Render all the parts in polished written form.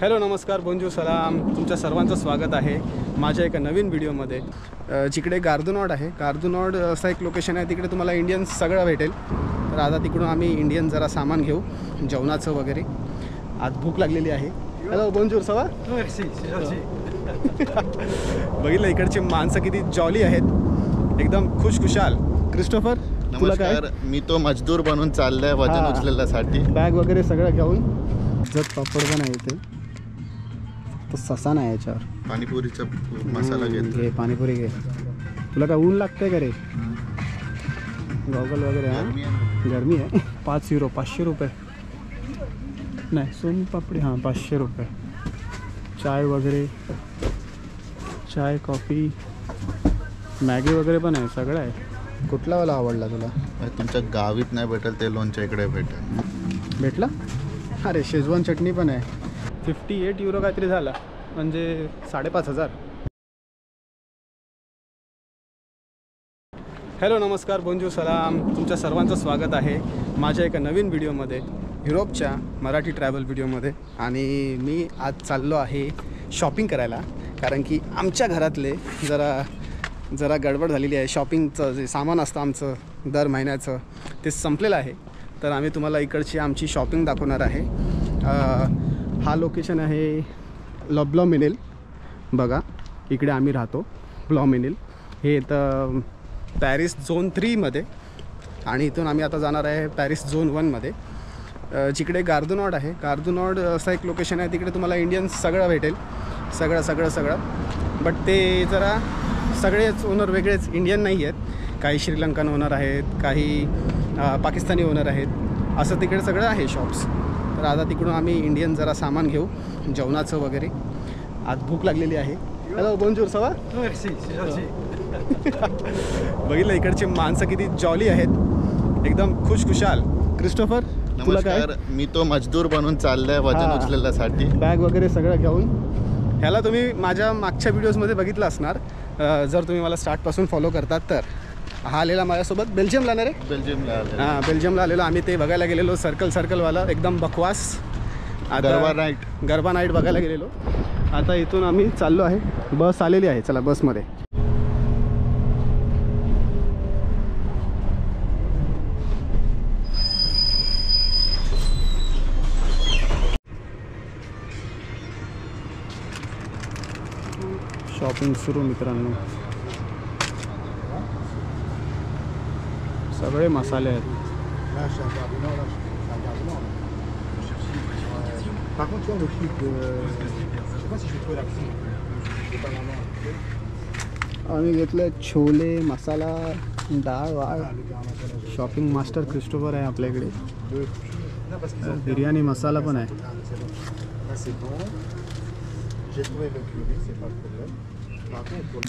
Hello नमस्कार बोंजू सलाम, तुमच्या सर्वांचं स्वागत आहे माझ्या एका नवीन व्हिडिओमध्ये। जिकडे गार्दुनॉड आहे, गार्दुनॉड असं एक लोकेशन आहे, तिकडे तुम्हाला इंडियन सगळं भेटेल। तर आता तिकडून आम्ही इंडियन जरा सामान घेऊ, जेवणाचं वगैरे। आज भूक लागलेली आहे। हॅलो बोंजूर सवा बघितलं इकडची माणसं किती जॉली आहेत, एकदम खुशखुशाल। क्रिस्टोफर नमस्कार, मी तो मजदूर बनून चाललाय वजन उचलण्यासाठी। बॅग वगैरे सगळं घेऊन जत पापड पण आहे इथे, तो ससा नाही याच्यावर। पाणीपुरीचा मसाला घे, पाणीपुरी घे। तुला काय ऊन लागतंय का रे? गॉगल वगैरे आहे, गरमी आहे। 5 युरो 500 रुपये नाही, सोन पापडी हां 500 रुपये। चाय वगैरे, चाय कॉफी मॅगी वगैरे पण आहे, सगळं आहे। कुठला वाला आवडला तुला? तुमच्या गावीत नाही भेटेल ते लोणच्या इकडे भेटेल। भेटला? अरे शेजवान चटणी पण आहे। 58 युरो काहीतरी झाला, म्हणजे 5,500। हॅलो नमस्कार बोंजू सलाम, तुमच्या सर्वांचं स्वागत आहे माझ्या एका नवीन व्हिडिओमध्ये, युरोपच्या मराठी ट्रॅव्हल व्हिडिओमध्ये। आणि मी आज चाललो आहे शॉपिंग करायला, कारण की आमच्या घरातले जरा गडबड झालेली आहे। शॉपिंगचं जे सामान असतं आमचं दर महिन्याचं, ते संपलेलं आहे। तर आम्ही तुम्हाला इकडची आमची शॉपिंग दाखवणार आहे। हा लोकेशन आहे ब्लॉमिनेल, बघा इकडे आम्ही राहतो। ब्लॉमिनेल हे येतं पॅरिस झोन 3मध्ये, आणि इथून आम्ही आता जाणार आहे पॅरिस झोन 1मध्ये। जिकडे गार्दुनॉड आहे, गार्दुनॉड असं एक लोकेशन आहे, तिकडे तुम्हाला इंडियन सगळं भेटेल, सगळं। बट ते जरा सगळेच ओनर वेगळेच इंडियन नाही आहेत, काही श्रीलंकन ओनर आहेत, काही पाकिस्तानी ओनर आहेत, असं तिकडे सगळं आहे शॉप्स। तर आता तिकडून आम्ही इंडियन जरा सामान घेऊ, जेवणाचं वगैरे। आज भूक लागलेली आहे। हॅलो बोंजूर सवा बघितलं इकडची माणसं किती जॉली आहेत, एकदम खुशखुशाल। क्रिस्टोफर नमस्कार, मी तो मजदूर बनून चाललाय वजन उचलण्यासाठी। बॅग वगैरे सगळं घेऊन। ह्याला तुम्ही माझ्या मागच्या व्हिडिओजमध्ये बघितलं असणार, जर तुम्ही मला स्टार्टपासून फॉलो करतात तर। हा आलेला माझ्यासोबत बेल्जियमला ना रे? बेल्जियमला बेल्जियमला आलेलो आम्ही, ते बघायला गेलेलो सर्कलवाला, एकदम बकवास। गरबा नाईट बघायला गेलेलो। आता इथून आम्ही चाललो आहे, बस आलेली आहे, चला बसमध्ये। शॉपिंग सुरू मित्रांनो, सगळे मसाले आहेत। आम्ही घेतलं छोले, मसाला, डाळ वाळ। शॉपिंग मास्टर क्रिस्टोफर आहे आपल्याकडे। बिर्याणी मसाला पण आहे।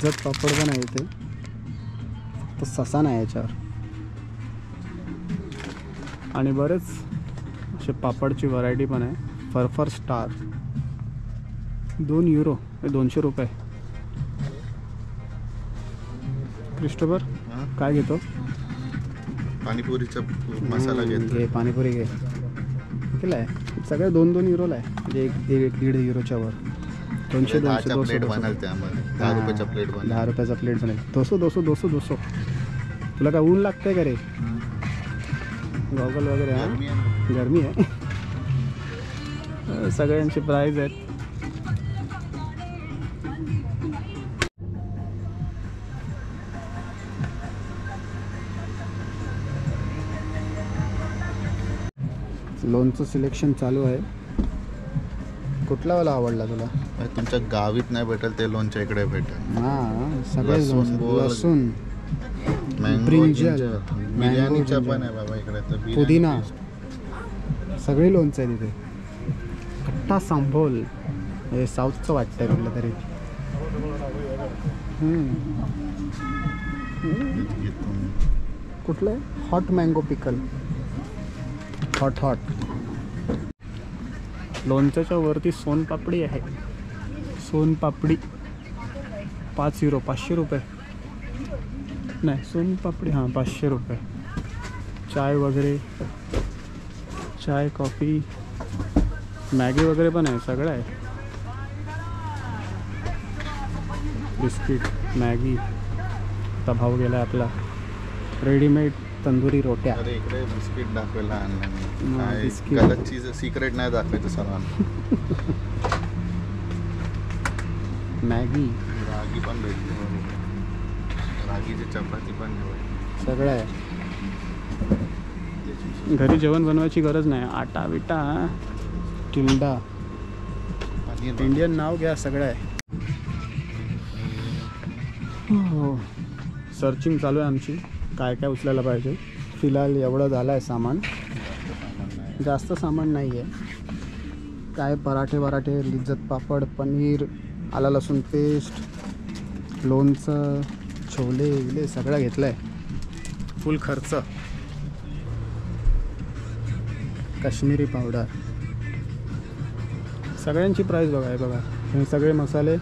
जत पापड पण आहे इथे, तो ससा नाही याच्यावर। आणि बरेच असे पापडची व्हरायटी पण आहे। फरफर स्टार 2 युरो 200 रुपये। क्रिस्टोफर काय घेतो? पाणीपुरीचा मसाला घे, पाणीपुरी घे। कितीला आहे? सगळं 2-2 युरोला आहे, म्हणजे 1-1.5 युरोच्या वर। 200 प्लेट बनेल त्यामध्ये। 10 रुपयाचा प्लेट बनेल। 10 रुपयाचा प्लेट बनेल। 200। तुला काय ऊन लागतंय का रे? गॉगल वगैरे आहे, गरमी आहे। सगळ्यांची प्राईज आहेत। लोणचं सिलेक्शन चालू आहे। कुठला वाला आवडला तुला? तुमच्या गावीत नाही भेटेल ते लोणच्या इकडे भेटेल। हां सगळे लसूण, ब्रिंजल, बिर्याणीचा पण आहे बाबा इकडे, तर पुदिना, सगळे लोणचं आहे तिथे। खट्टा सांभोल, हे साऊथचं वाटतंय कुठलं तरी। कुठलं आहे? हॉट मँगो पिकल, हॉट। लोणच्याच्या वरती सोनपापडी आहे। सोनपापडी 5 युरो 500 रुपये नाही, सोनपापडी हां 500 रुपये। चाय वगैरे, चाय कॉफी मॅगी वगैरे पण आहे, सगळं आहे. Biscuit, Maggi. आता भाव गेला आपला. रेडीमेड तंदुरी रोट्या. अरे इकडे बिस्किट दाखवायला आणलं मी. काय बिस्किट. गलत चीज सिक्रेट नाही दाखवायचं सर्वांना. मॅगी, रागी पण भेटते, रागीची चपाती पण ठेवायची. सगळं आहे. घरी जेवण बनवायची गरज नाही. आटा बिटा, टिंडा, पनीर इंडियन नाव घ्या, सगळं आहे. हो, सर्चिंग चालू आहे आमची, काय काय उचलायला पाहिजे. फिलहाल एवढं झालं आहे सामान, जास्त सामान नाही आहे. काय पराठे लिज्जत पापड, पनीर, आला लसूण पेस्ट, लोणचं, छोले विले सगळं घेतलं आहे. फुल खर्च. काश्मीरी पावडर, सगळ्यांची प्राईस बघा आहे बघा. हे सगळे मसाले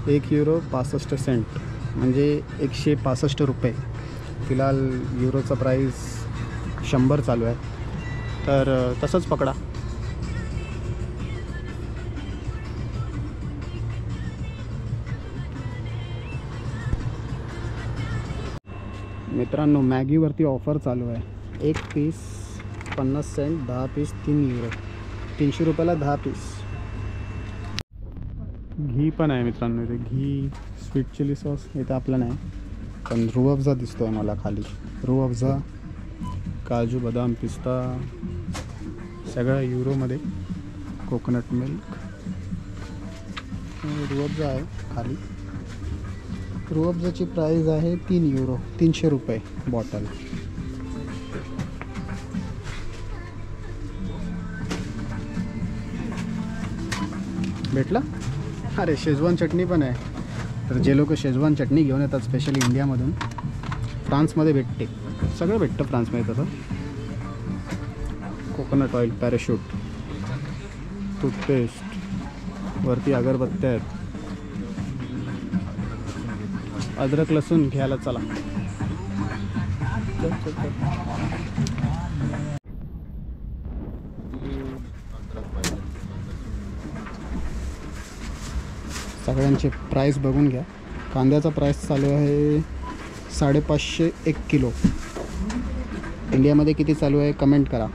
€1.65 म्हणजे 165 रुपये. फिलहाल युरोचा प्राईस 100 चालू आहे, तर तसंच पकडा. मित्रांनो, मॅगीवरती ऑफर चालू आहे. 1 पीस 50 सेंट, 10 पीस €3. 300 रुपयाला 10 पीस. घी पण आहे मित्रांनो इथे. घी, स्वीट चिली सॉस इथं आपलं नाही, पण रूह अफजा दिसतो आहे मला खाली. रूह अफजा, काजू बदाम पिस्ता सगळं युरोमध्ये. कोकोनट मिल्क, रूह अफजा आहे खाली. रूह अफजाची प्राईस आहे €3, 300 रुपये बॉटल. भेटला. अरे शेजवान चटणी पण आहे. तर जे लोक शेजवान चटणी घेऊन येतात स्पेशली इंडियामधून, फ्रान्समध्ये भेटते. सगळं भेटतं फ्रान्समध्ये तसं. कोकोनट ऑइल, पॅराशूट, टूथपेस्ट, वरती अगरबत्त्या आहेत. अद्रक लसूण घ्यायला चला. सगळ्यांचे प्राईस बघून घ्या. कांद्याचा प्राईस चालू आहे 550 1 किलो. इंडियामध्ये किती चालू आहे कमेंट करा.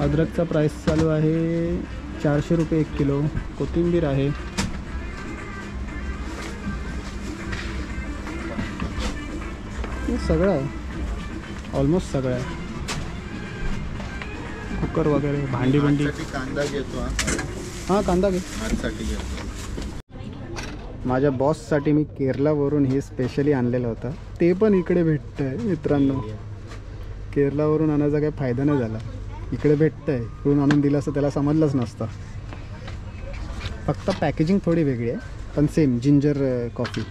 अद्रकचा प्राईस चालू आहे 400 रुपये 1 किलो. कोथिंबीर आहे. हे सगळं आहे, ऑलमोस्ट सगळं आहे. कुकर वगैरे, भांडी भांडी. कांदा घेतो. हां, कांदा घे. साठी घेतो. माझ्या बॉससाठी मी केरलावरून हे स्पेशली आणलेलं होतं. ते पण इकडे भेटतं आहे मित्रांनो. केरलावरून आणायचा काही फायदा नाही झाला. इकडे भेटतं आहे. इकडून आणून दिलं असं त्याला समजलंच नसतं. फक्त पॅकेजिंग थोडी वेगळी आहे, पण सेम. जिंजर कॉफी,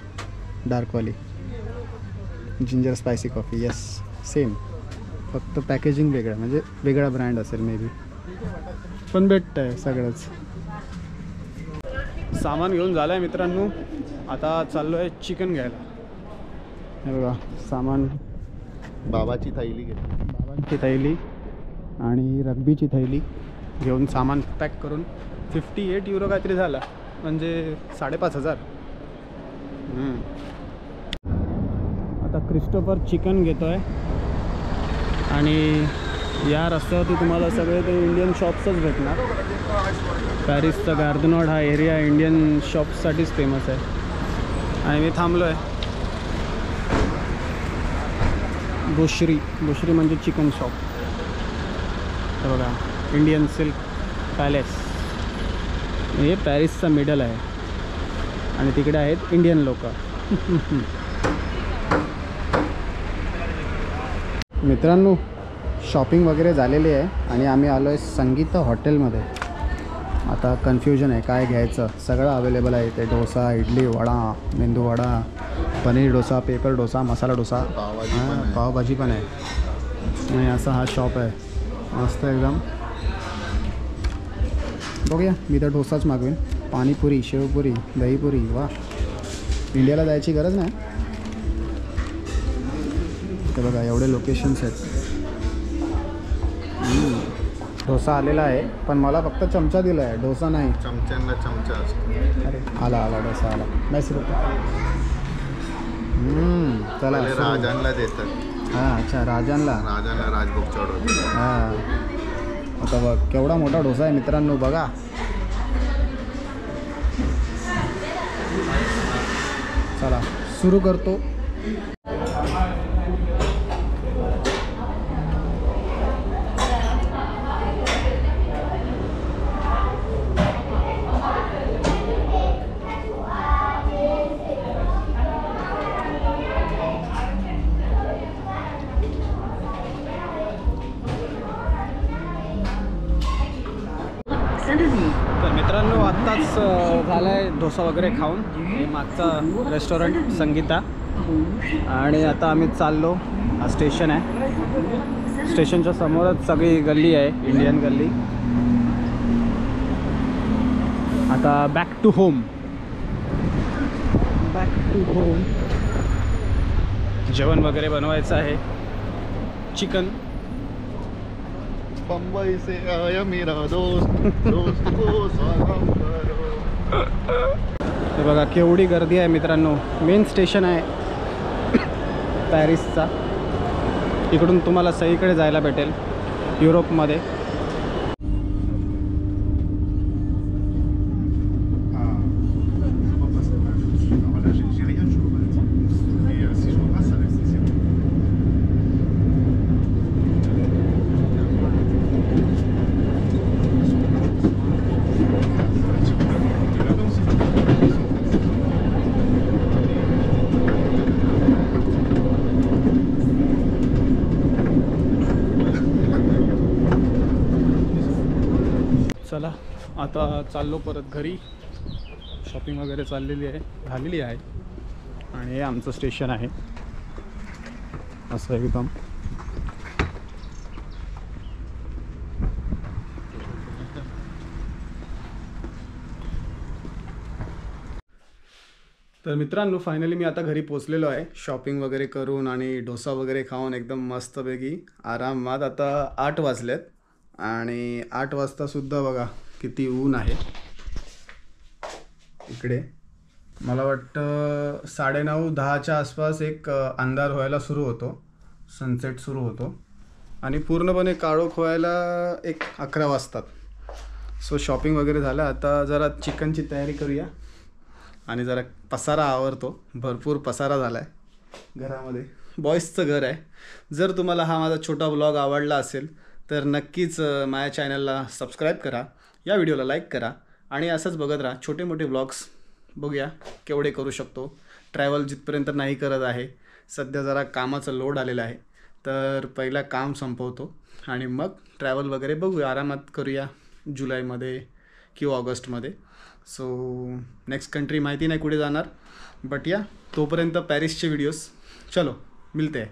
डार्कवाली ginger spicy coffee, yes same. फक्त पॅकेजिंग वेगळं, म्हणजे वेगळा ब्रँड असेल मे बी, पण भेटतं आहे सगळंच. सामान घेऊन झालं आहे मित्रांनो. आता चाललो आहे चिकन घ्यायला. हे बघा सामान. बाबाची थैली घेतली. बाबांची थैली आणि रग्बीची थैली घेऊन सामान पॅक करून €58 काहीतरी झाला, म्हणजे 5,500. आता क्रिस्टोफर चिकन घेतो आहे. आणि या रस्त्यावरती तुम्हाला सगळे ते इंडियन शॉप्सच भेटणार. पॅरिसचा गार्दनॉड हा एरिया इंडियन शॉप्ससाठीच फेमस आहे. आणि मी थांबलो आहे बुशरी. बुशरी म्हणजे चिकन शॉप. हे बघा, इंडियन सिल्क पॅलेस. हे पॅरिसचा मिडल आहे आणि तिकडे आहेत इंडियन लोक. मित्रांनो, शॉपिंग वगैरे झालेली आहे आणि आम्ही आलो आहे संगीता हॉटेलमध्ये. आता कन्फ्युजन आहे काय घ्यायचं. सगळं अवेलेबल आहे इथे. डोसा, इडली, वडा, मेंदू वडा, पनीर डोसा, पेपर डोसा, मसाला डोसा, पावभाजी पण आहे. आणि असा हा शॉप आहे, मस्त एकदम. बघूया, मी तर डोसाच मागवेन. पाणीपुरी, शेवपुरी, दहीपुरी. वा, इंडियाला जायची गरज नाही. ते बघा एवढे लोकेशन्स आहेत. डोसा आलेला आहे, पण मला फक्त चमचा दिला आहे, डोसा नाही. चमच्यांना चमचा असतो. अरे आला डोसा आला. नाही चला पहिले राजांना देतात. हां अच्छा, राजांना राजभोग चढवतात. हां आता बघ केवढा मोठा डोसा आहे मित्रांनो, बघा. चला सुरू करतो. तर मित्रांनो आत्ताच झाला आहे डोसा वगैरे खाऊन. हे मागचा रेस्टॉरंट संगीता, आणि आता आम्ही चाललो. हा स्टेशन आहे, स्टेशनच्या समोरच सगळी गल्ली आहे, इंडियन गल्ली. आता बॅक टू होम. जेवण वगैरे बनवायचं आहे. चिकन. बंबई से आया मेरा दोस्त, दोस्त को सलाम करो. हे बघा केवढी गर्दी आहे मित्रांनो. मेन स्टेशन आहे पॅरिसचा. इकडून तुम्हाला सगळीकडे जायला भेटेल युरोपमध्ये. चला आता चाललो परत घरी. शॉपिंग वगैरे झालेली आहे आणि हे आमचं स्टेशन आहे असं एकदम. तर मित्रांनो फायनली मी आता घरी पोचलेलो आहे. शॉपिंग वगैरे करून आणि डोसा वगैरे खाऊन एकदम मस्तपैकी आरामात. आता 8 वाजलेत आणि 8 वाजतासुद्धा बघा किती ऊन आहे इकडे. मला वाटतं 9:30-10च्या आसपास एक अंधार व्हायला सुरू होतो, सनसेट सुरू होतो आणि पूर्णपणे काळोख व्हायला एक 11 वाजतात. सो शॉपिंग वगैरे झालं. आता जरा चिकनची तयारी करूया आणि जरा पसारा आवरतो. भरपूर पसारा झाला आहे घरामध्ये. बॉयजचं घर आहे. जर तुम्हाला हा माझा छोटा व्लॉग आवडला असेल तर नक्कीच माझ्या चॅनलला सबस्क्राईब करा, या व्हिडिओला लाईक करा आणि असंच बघत राहा छोटे मोठे व्लॉग्स. बघूया केवढे करू शकतो. ट्रॅव्हल जिथपर्यंत नाही करत आहे. सध्या जरा कामाचं लोड आलेलं आहे, तर पहिला काम संपवतो आणि मग ट्रॅव्हल वगैरे बघूया, आरामात करूया जुलैमध्ये किंवा ऑगस्टमध्ये. सो नेक्स्ट कंट्री माहिती नाही कुठे जाणार, बट या तोपर्यंत पॅरिसचे व्हिडिओज. चलो मिलते हैं.